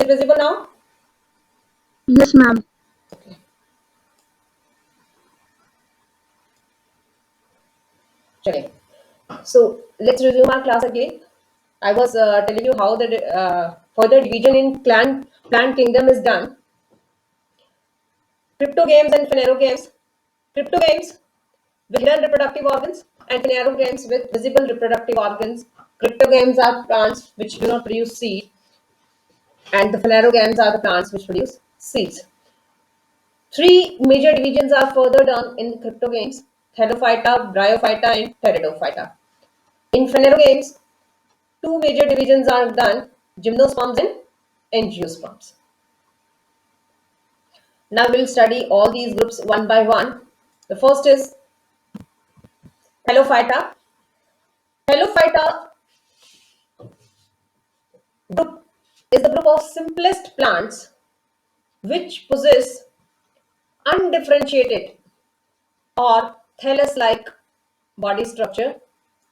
it visible now? Yes, ma'am. Chale. So let's resume our class again. I was telling you how the further division in plant kingdom is done. Crypto games and Finero games. Crypto games with hidden reproductive organs and Finero games with visible reproductive organs. Crypto games are plants which do not produce seed, and the Finero games are the plants which produce seeds. Three major divisions are further done in crypto games: Theriophyta, Bryophyta, and Pteridophyta. In Finero games, two major divisions are done: gymnosperms and angiosperms. Now we'll study all these groups one by one. The first is Helophyta. Helophyta group is the group of simplest plants which possess undifferentiated or thallus-like body structure.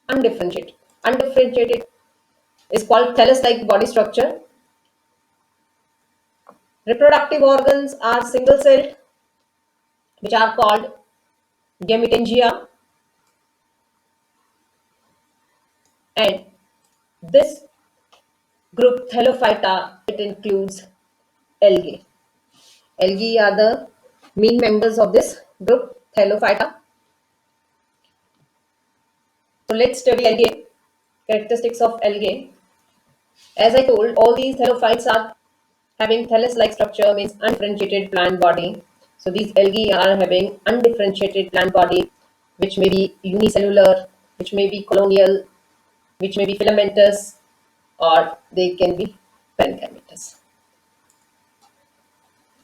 Undifferentiated. Undifferentiated is called thallus-like body structure. Reproductive organs are single-celled, which are called gametangia, and this group Thelophyta, it includes algae. Algae are the main members of this group Thelophyta. So let's study algae, characteristics of algae. As I told, all these thelophytes are having thallus-like structure, means undifferentiated plant body. So these algae are having undifferentiated plant body, which may be unicellular, which may be colonial, which may be filamentous, or they can be parenchymatous.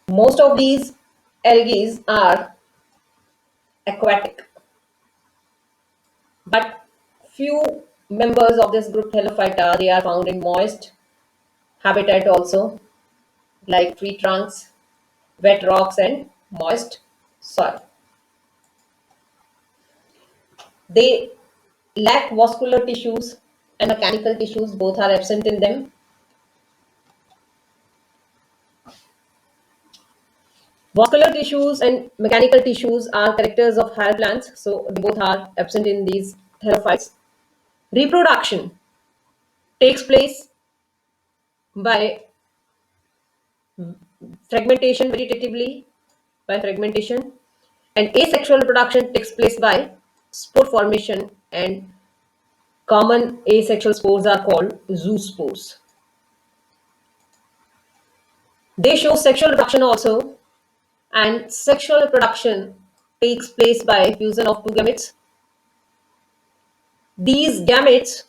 Most of these algae are aquatic, but few members of this group Helophyta, they are found in moist habitat also, like tree trunks, wet rocks, and moist soil. They lack vascular tissues and mechanical tissues, both are absent in them. Vascular tissues and mechanical tissues are characters of higher plants, so they both are absent in these Helophytes. Reproduction takes place by fragmentation, vegetatively by fragmentation, and asexual reproduction takes place by spore formation, and common asexual spores are called zoospores. They show sexual reproduction also, and sexual reproduction takes place by fusion of two gametes. These gametes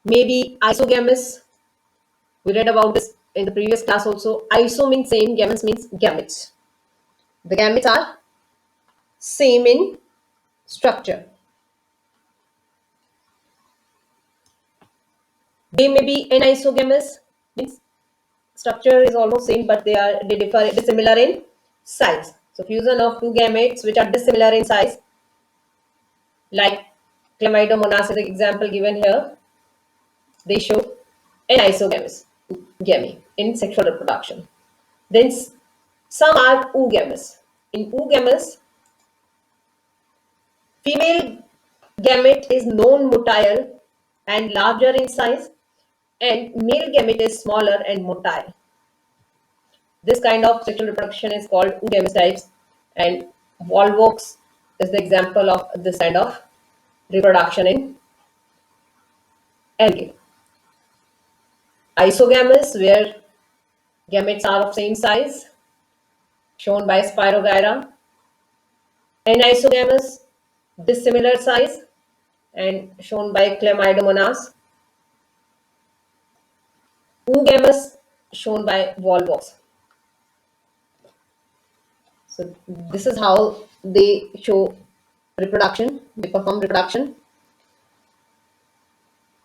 may be isogamous. We read about this in the previous class also. Iso means same, gametes means gametes. The gametes are same in structure. They may be anisogamous, means structure is almost same, but they differ dissimilar in size. So fusion of two gametes which are dissimilar in size, like Chlamydomonas is the example given here. They show anisogamous gamete in sexual reproduction. Then some are oogamous. In oogamous, female gamete is non-motile and larger in size, and male gamete is smaller and motile. This kind of sexual reproduction is called oogamous types, and Volvox is the example of this kind of reproduction in algae. Isogamous, where gametes are of same size, shown by Spirogyra. Anisogamous, dissimilar size, and shown by Chlamydomonas. Oogamous, shown by Volvox. So this is how they show reproduction, they perform reproduction.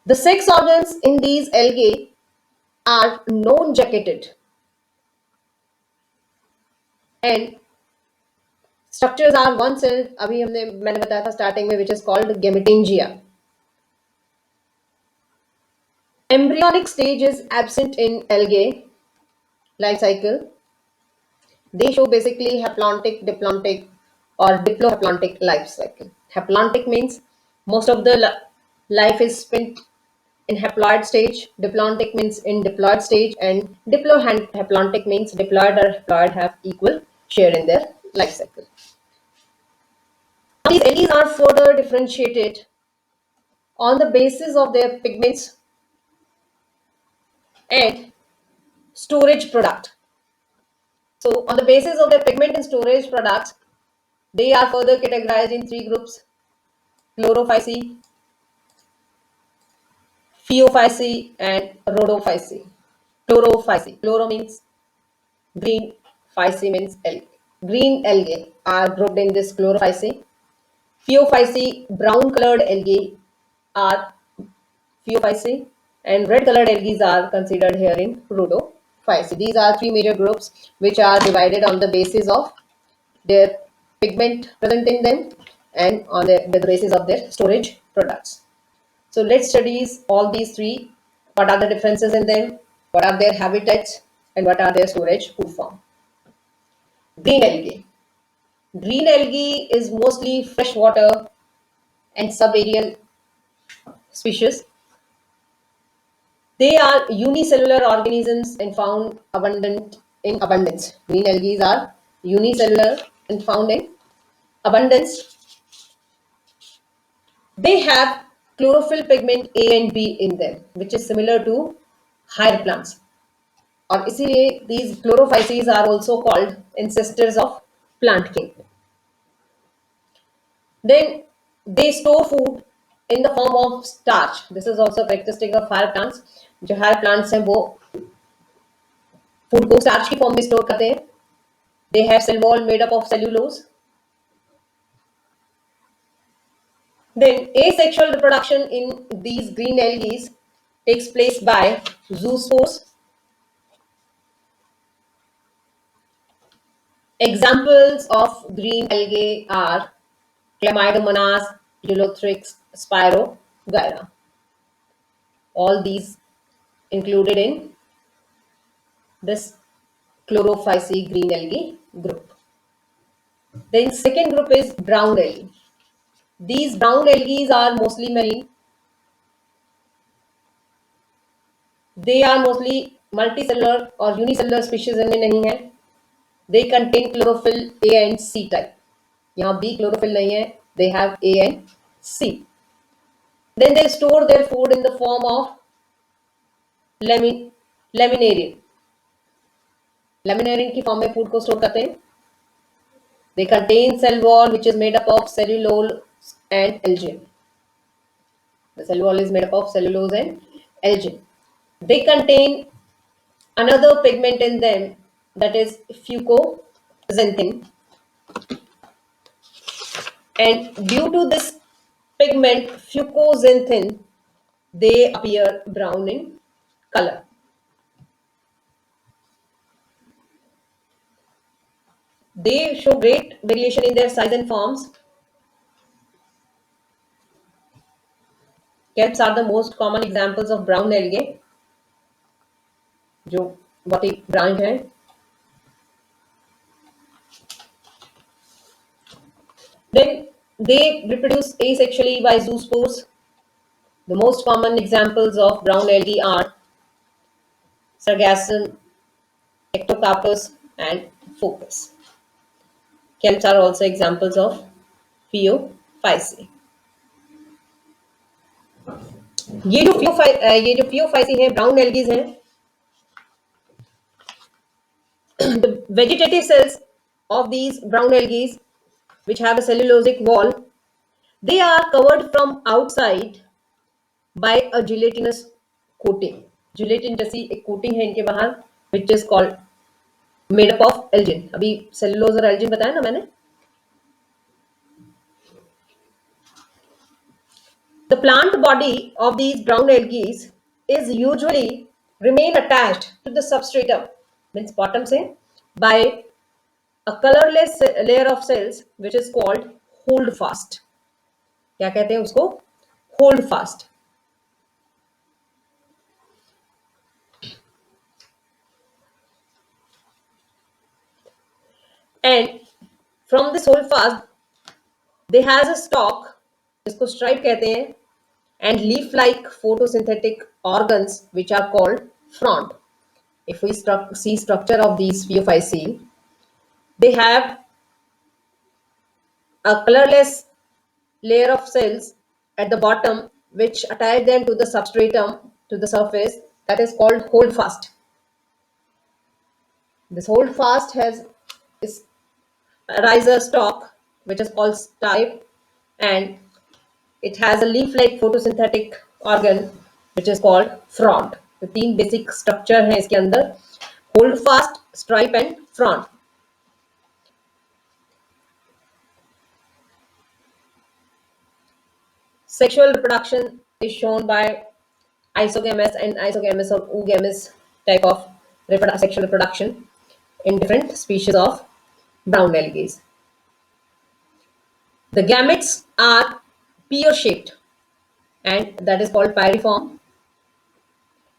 The sex organs in these algae are non-jacketed, and structures are one cell. अभी हमने मैंने बताया था starting में, which is called gametangia. Embryonic stage is absent in algae. life cycle. They show basically haplontic, diplontic, or diplohaplontic life cycle. Haplontic means most of the life is spent in haploid stage. Diplontic means in diploid stage, and diplohaplontic means diploid or haploid have equal share in their life cycle. These algae are further differentiated on the basis of their pigments and storage product. So, on the basis of their pigment and storage products, they are further categorized in three groups: chlorophyceae, phaeophyceae, and rhodophyceae. Chlorophyceae. Chloro means green, phyceae means algae. Green algae are grouped in this chlorophyceae. Phaeophyceae, brown colored algae are phaeophyceae, and red colored algae are considered here in rhodophyceae. These are three major groups which are divided on the basis of their pigment present in them and on the basis of their storage products. So let's study all these three. What are the differences in them? What are their habitats? And what are their storage food form? Green algae. Green algae is mostly freshwater and subaerial species. They are unicellular organisms and found abundant in abundance. Green algae are unicellular and found in abundance. They have chlorophyll pigment A and B in them, which is similar to higher plants. और इसीलिए these chlorophyces are also called ancestors of plant king. Then they store food in the form of starch. This is also characteristic of higher plants. जो higher plants हैं वो food को starch की form में store करते हैं. They have cell wall made up of cellulose. Then asexual reproduction in these green algae takes place by zoospores. Examples of green algae are Chlamydomonas, Ulothrix, Spiro, Gyra. All these included in this chlorophyceae green algae group. Then second group is brown algae. These brown algae are mostly marine. They are mostly multicellular or unicellular species इनमें नहीं है. They contain chlorophyll A and C type. यहाँ B chlorophyll नहीं है. They have A and C. Then they store their food in the form of laminarian. Laminarian की form में food को store करते हैं. They contain cell wall which is made up of cellulose and algin. The cell wall is made up of cellulose and algin. They contain another pigment in them, that is fucoxanthin. And due to this pigment fucoxanthin, they appear brown in color. They show great variation in their size and forms. Kelps are the most common examples of brown algae, जो बहुत ही brand है. Then they reproduce asexually by zoospores. The most common examples of brown algae are Sargassum, Ectocarpus, and Focus. Kelps are also examples of Phaeophyceae. ये जो Phaeophyceae है, brown algae हैं. The vegetative cells of these brown algae, which have a cellulosic wall, they are covered from outside by a gelatinous coating. Gelatin जैसी एक coating है इनके बाहर, which is called made up of algin. अभी cellulose और algin बताया ना मैंने. The plant body of these brown algae is usually remain attached to the substratum, means bottom से, by a colorless layer of cells which is called holdfast. क्या कहते हैं उसको? Holdfast. And from this whole fast, they has a stalk, जिसको stripe कहते हैं, and leaf-like photosynthetic organs which are called frond. If we see structure of these Phaeophyceae, they have a colorless layer of cells at the bottom which attach them to the substratum, to the surface, that is called holdfast. This holdfast has is a riser stalk which is called stipe, and it has a leaf-like photosynthetic organ which is called frond. तो तीन basic structure है इसके अंदर, hold fast, stripe and frond. Sexual reproduction is shown by isogamous and isogamous or oogamous type of sexual reproduction in different species of brown algae. The gametes are pear-shaped, and that is called pyriform,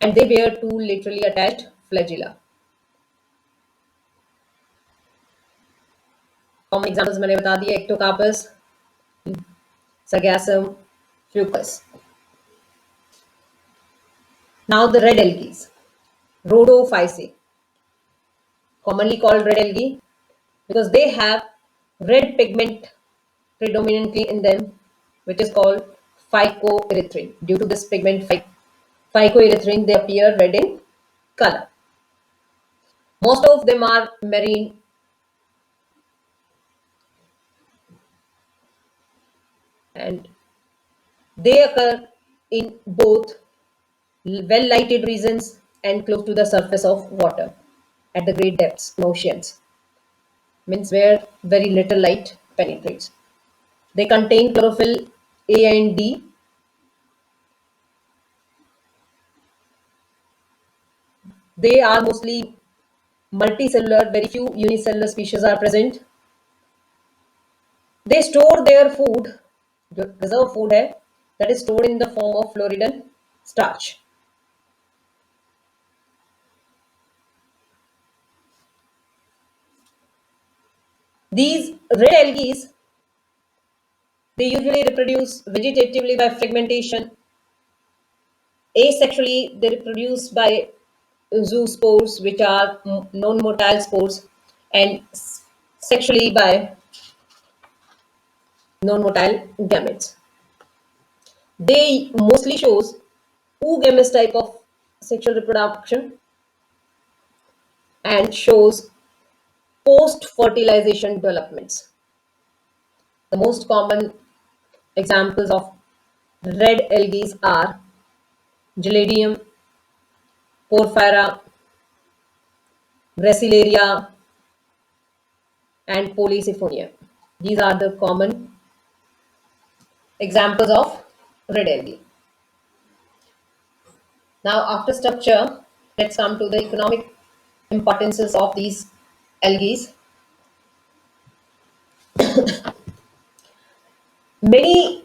and they bear two laterally attached flagella. Common examples मैंने बता दिए, ectocarpus, sargassum, fucus. Now the red algae, Rhodophyceae, commonly called red algae because they have red pigment predominantly in them, which is called phycoerythrin. Due to this pigment phycoerythrin, they appear red in color. Most of them are marine, and they occur in both well lighted regions and close to the surface of water at the great depths in oceans, means where very little light penetrates. They contain chlorophyll A and D. They are mostly multicellular, very few unicellular species are present. They store their food, जो reserve food है, that is stored in the form of Floridan starch. These red algae, they usually reproduce vegetatively by fragmentation. Asexually, they reproduce by zoospores, which are non-motile spores, and sexually by non-motile gametes. They mostly shows oogamous type of sexual reproduction and shows post-fertilization developments. The most common examples of red algae are Geladium, Porphyra, Gracilaria, and Polysiphonia. These are the common examples of red algae. Now, after structure, let's come to the economic importances of these algae. Many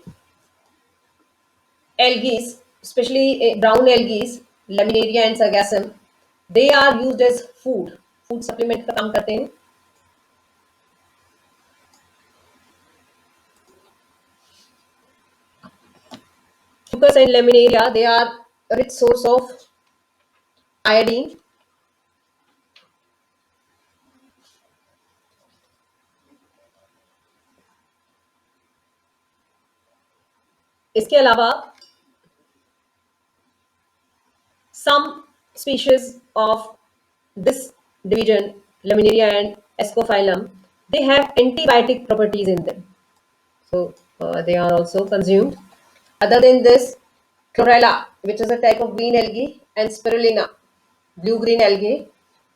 algae, especially brown algae, Laminaria and Sargassum, they are used as food. Food supplement का काम करते हैं. Fucus and Laminaria, they are a rich source of iodine. इसके अलावा some species of this division, Laminaria and Ascophyllum, they have antibiotic properties in them. So they are also consumed. Other than this, Chlorella, which is a type of green algae, and Spirulina, blue-green algae,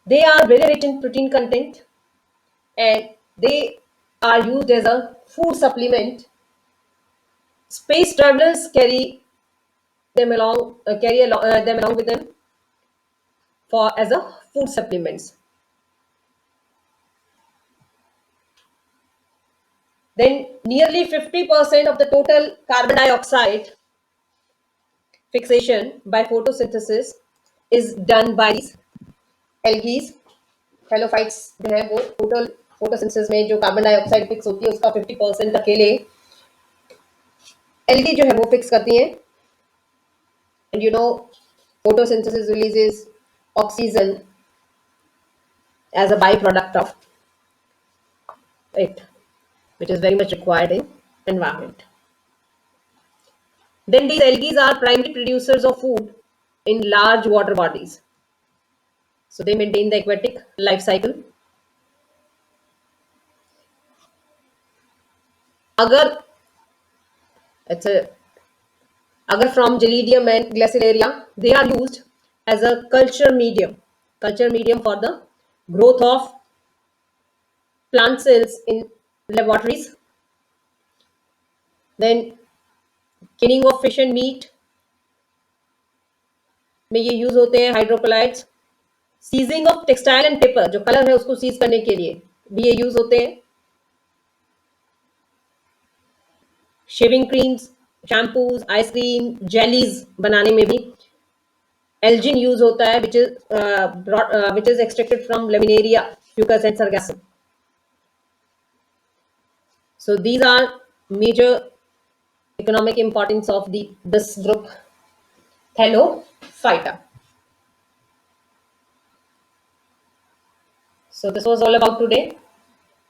they are very rich in protein content, and they are used as a food supplement. Space travelers carry them along with them for as a food supplements. Then nearly 50% of the total carbon dioxide fixation by photosynthesis is done by these algae. Halophytes, they have total photosynthesis में जो carbon dioxide fix होती है उसका 50% अकेले algae जो है वो fix करती है. And you know photosynthesis releases oxygen as a byproduct of it, which is very much required in environment. Then these algae are primary producers of food in large water bodies. So they maintain the aquatic life cycle. अगर it's a agar from Gelidium and Glaciaria, they are used as a culture medium for the growth of plant cells in laboratories. Then killing of fish and meat में ये use होते हैं hydrocolloids. Sizing of textile and paper, जो colour है उसको seize करने के लिए भी ये यूज होते हैं. Shaving creams, shampoos, ice cream, jellies बनाने में भी एल्जिन यूज होता है, which is extracted from Laminaria, Fucus and Sargassum. So these are major economic importance of this group, Thallophyta. So this was all about today.